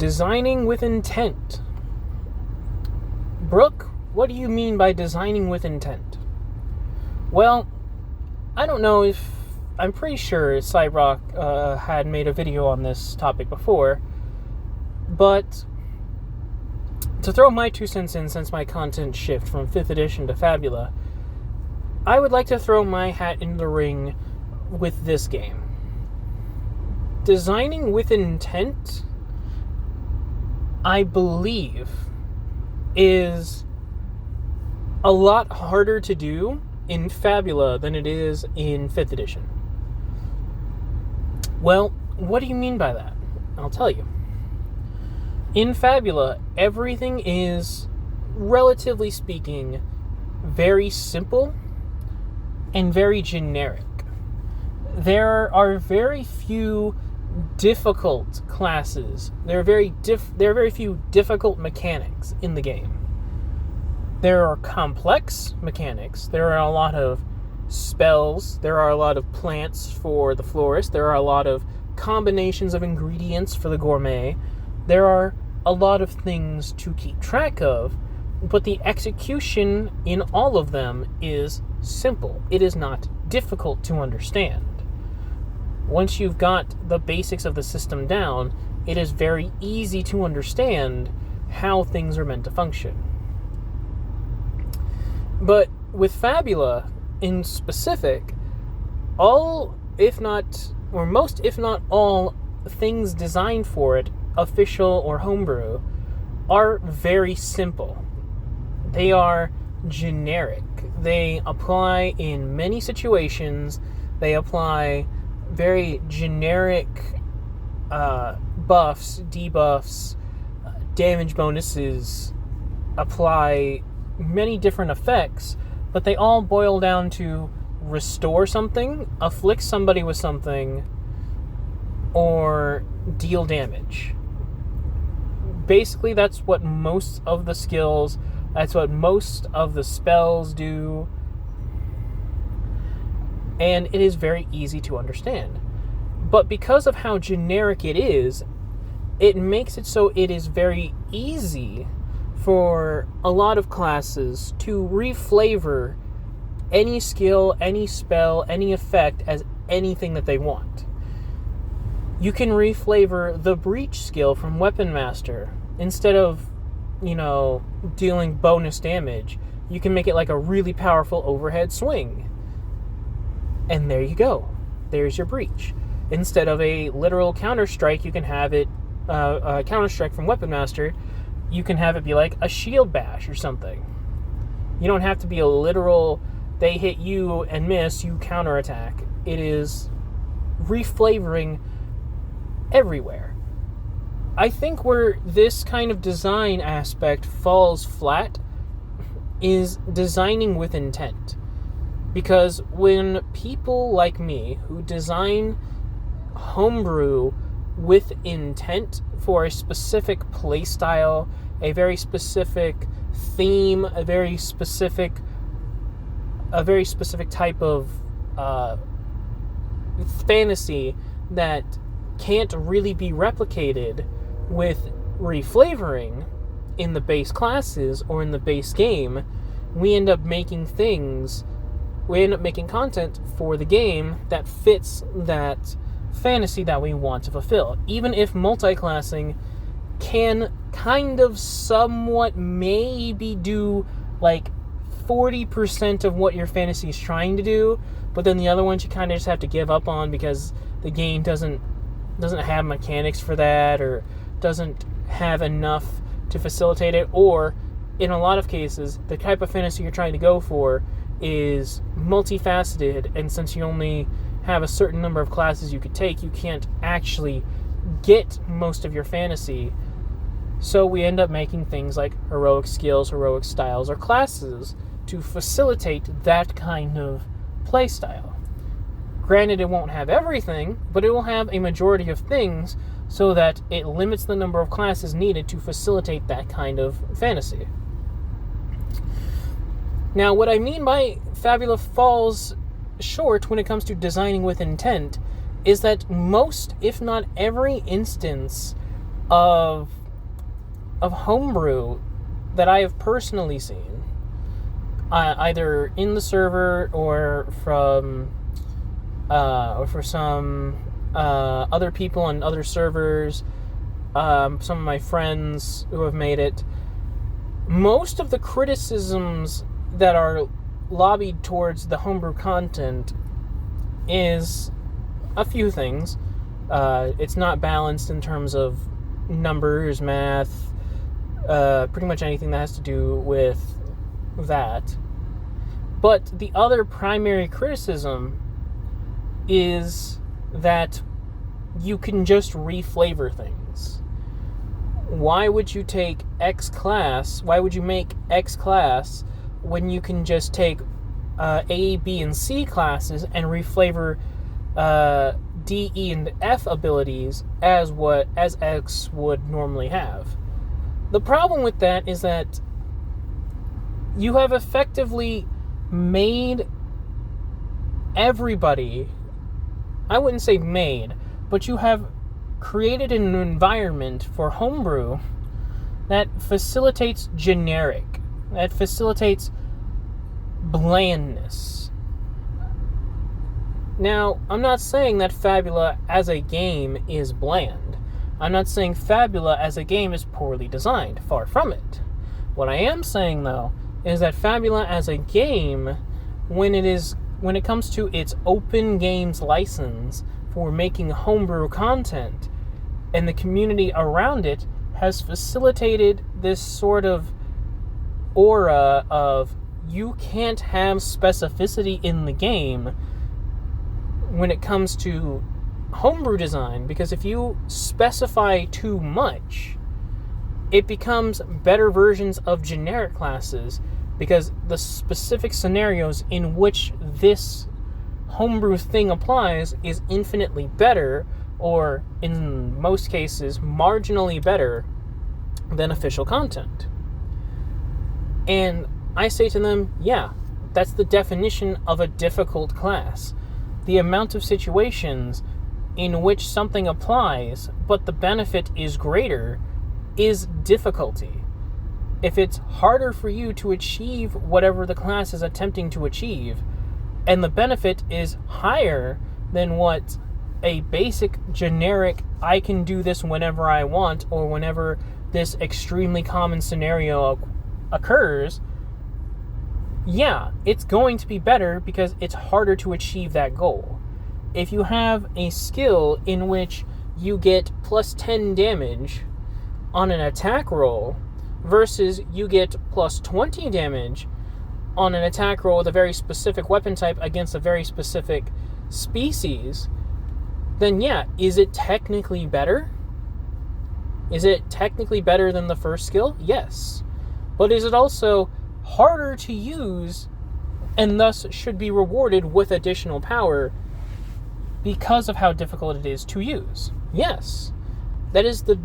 Designing with intent. Brook, what do you mean by designing with intent? Well, I don't know if... I'm pretty sure Cyrock had made a video on this topic before, but to throw my 2 cents in since my content shift from 5th edition to Fabula, I would like to throw my hat in the ring with this game. Designing with intent, I believe, is a lot harder to do in Fabula than it is in 5th edition. Well, what do you mean by that? I'll tell you. In Fabula, everything is, relatively speaking, very simple and very generic. There are very few difficult classes. There are very few difficult mechanics in the game. There are complex mechanics. There are a lot of spells. There are a lot of plants for the florist. There are a lot of combinations of ingredients for the gourmet. There are a lot of things to keep track of, but the execution in all of them is simple. It is not difficult to understand. Once you've got the basics of the system down, it is very easy to understand how things are meant to function. But with Fabula in specific, most if not all things designed for it, official or homebrew, are very simple. They are generic. They apply in many situations. They apply very generic buffs, debuffs, damage bonuses, apply many different effects, but they all boil down to restore something, afflict somebody with something, or deal damage. Basically, that's what most of the skills, that's what most of the spells do, and it is very easy to understand. But because of how generic it is, it makes it so it is very easy for a lot of classes to reflavor any skill, any spell, any effect as anything that they want. You can reflavor the breach skill from Weapon Master. Instead of, dealing bonus damage, you can make it like a really powerful overhead swing. And there you go. There's your breach. Instead of a literal counter-strike, you can have it, a counter-strike from Weapon Master, you can have it be like a shield bash or something. You don't have to be a literal, they hit you and miss, you counterattack. It is reflavoring everywhere. I think where this kind of design aspect falls flat is designing with intent. Because when people like me who design homebrew with intent for a specific playstyle, a very specific theme, a very specific type of fantasy that can't really be replicated with reflavoring in the base classes or in the base game, we end up making content for the game that fits that fantasy that we want to fulfill. Even if multi-classing can kind of somewhat maybe do like 40% of what your fantasy is trying to do, but then the other ones you kind of just have to give up on because the game doesn't have mechanics for that or doesn't have enough to facilitate it, or in a lot of cases the type of fantasy you're trying to go for is multifaceted, and since you only have a certain number of classes you could take, you can't actually get most of your fantasy. So we end up making things like heroic skills, heroic styles, or classes to facilitate that kind of playstyle. Granted, it won't have everything, but it will have a majority of things so that it limits the number of classes needed to facilitate that kind of fantasy. Now, what I mean by Fabula falls short when it comes to designing with intent is that most, if not every instance of homebrew that I have personally seen, either in the server or for some other people on other servers, some of my friends who have made it. Most of the criticisms that are lobbied towards the homebrew content is a few things. It's not balanced in terms of numbers, math, pretty much anything that has to do with that. But the other primary criticism is that you can just reflavor things. Why would you take X class? Why would you make X class when you can just take A, B, and C classes and reflavor D, E, and F abilities as X would normally have? The problem with that is that you have effectively made everybody, I wouldn't say made, but you have created an environment for homebrew that facilitates generic, that facilitates blandness. Now, I'm not saying that Fabula as a game is bland. I'm not saying Fabula as a game is poorly designed. Far from it. What I am saying, though, is that Fabula as a game, when it comes to its open games license for making homebrew content, and the community around it has facilitated this sort of aura of you can't have specificity in the game when it comes to homebrew design, because if you specify too much, it becomes better versions of generic classes, because the specific scenarios in which this homebrew thing applies is infinitely better, or in most cases marginally better than official content. And I say to them, yeah, that's the definition of a difficult class. The amount of situations in which something applies, but the benefit is greater, is difficulty. If it's harder for you to achieve whatever the class is attempting to achieve, and the benefit is higher than what a basic, generic, I can do this whenever I want, or whenever this extremely common scenario occurs, yeah, it's going to be better because it's harder to achieve that goal. If you have a skill in which you get plus 10 damage on an attack roll versus you get plus 20 damage on an attack roll with a very specific weapon type against a very specific species, then yeah, is it technically better? Is it technically better than the first skill? Yes. But is it also harder to use and thus should be rewarded with additional power because of how difficult it is to use? Yes. That is the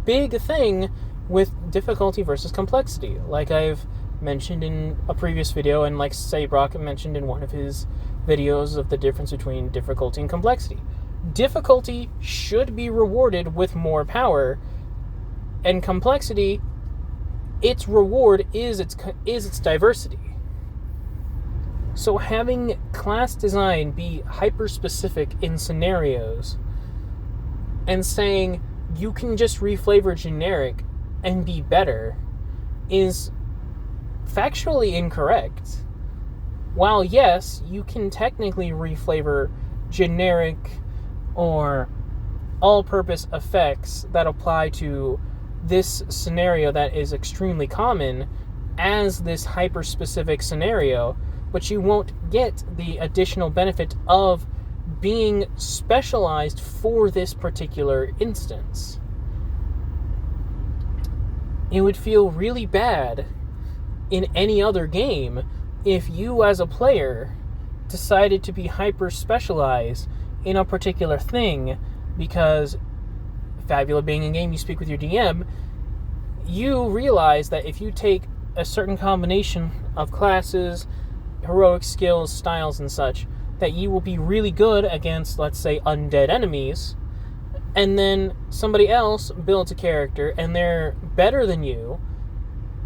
big thing with difficulty versus complexity, like I've mentioned in a previous video, and like Brook mentioned in one of his videos of the difference between difficulty and complexity. Difficulty should be rewarded with more power, and complexity, its reward is its diversity. So having class design be hyper-specific in scenarios and saying you can just reflavor generic and be better is factually incorrect. While yes, you can technically reflavor generic or all-purpose effects that apply to this scenario that is extremely common as this hyper-specific scenario, but you won't get the additional benefit of being specialized for this particular instance. It would feel really bad in any other game if you as a player decided to be hyper-specialized in a particular thing, because Fabula being a game you speak with your DM, you realize that if you take a certain combination of classes, heroic skills, styles, and such, that you will be really good against, let's say, undead enemies, and then somebody else builds a character and they're better than you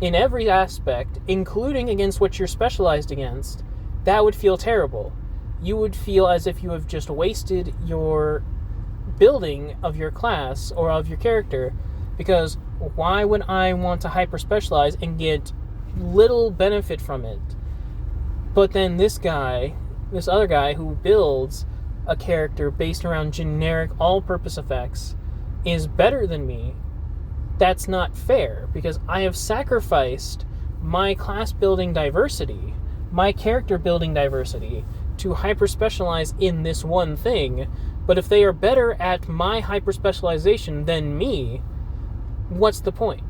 in every aspect, including against what you're specialized against, that would feel terrible. You would feel as if you have just wasted your building of your class or of your character, because why would I want to hyper specialize and get little benefit from it? But then this other guy who builds a character based around generic all-purpose effects is better than me. That's not fair, because I have sacrificed my class building diversity, my character building diversity, to hyper specialize in this one thing. But if they are better at my hyper specialization than me, what's the point?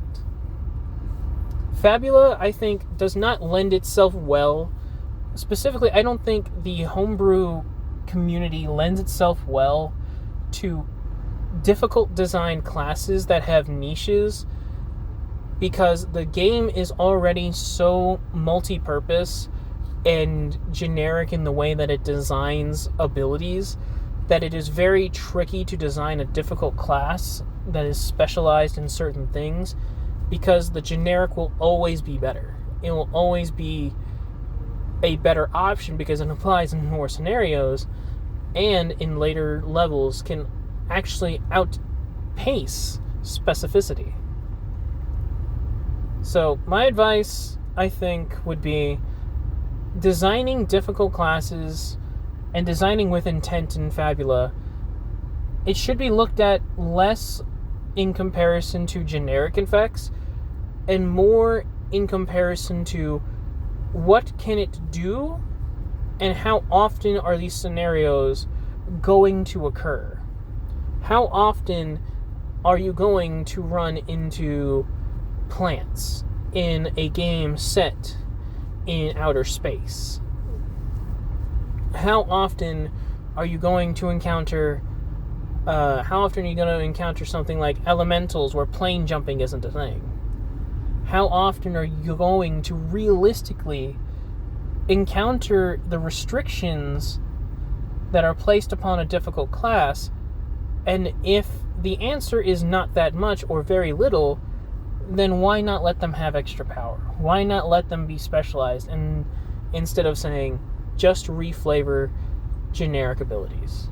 Fabula, I think, does not lend itself well. Specifically, I don't think the homebrew community lends itself well to difficult design classes that have niches, because the game is already so multi-purpose and generic in the way that it designs abilities that it is very tricky to design a difficult class that is specialized in certain things, because the generic will always be better. It will always be a better option because it applies in more scenarios and in later levels can actually outpace specificity. So my advice, I think, would be designing difficult classes and designing with intent in Fabula. It should be looked at less in comparison to generic effects and more in comparison to what can it do and how often are these scenarios going to occur. How often are you going to run into plants in a game set in outer space? How often are you going to encounter something like elementals where plane jumping isn't a thing? How often are you going to realistically encounter the restrictions that are placed upon a difficult class? And if the answer is not that much or very little, then why not let them have extra power? Why not let them be specialized, and instead of saying just reflavor generic abilities?